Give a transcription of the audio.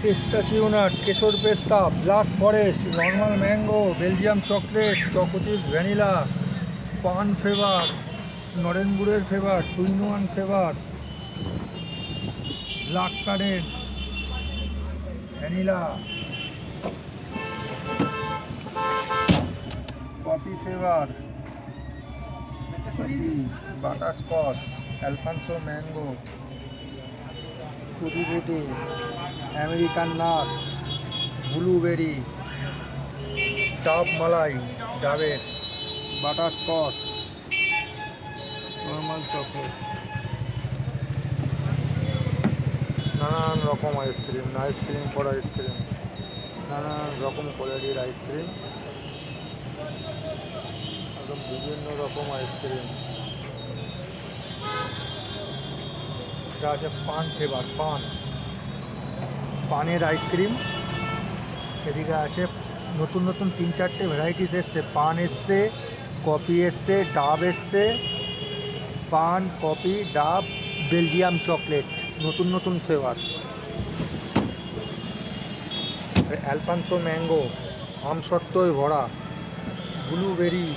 পেস্তাচিও nut, kesar pista, black forest, normal mango, Belgium chocolate, chocochip vanilla, paan flavour, নরেনগুড়ের flavour, two in one flavour, blackcurrant, vanilla, coffee flavour, butterscotch, Alphonso mango, tutti frutti, American nuts, blueberry, ডাব মালাই, ডাবের, butterscotch, normal chocolate, নানান রকম ice cream, ice cream পর ice cream, নানান রকম কোয়ালিটির ice cream, একদম বিভিন্ন রকম আইসক্রিম। এটা আছে পান ফ্লেভার, পানের আইসক্রিম। এদিকে আছে নতুন নতুন 3-4টে ভ্যারাইটিস এসছে, পান এসছে, কফি এসছে, ডাব এসছে, পান, কফি, ডাব, বেলজিয়াম চকলেট, নতুন নতুন ফ্লেভার, অ্যালফানসো ম্যাঙ্গো, আমসত্ত্বয় ভরা, ব্লুবেরি,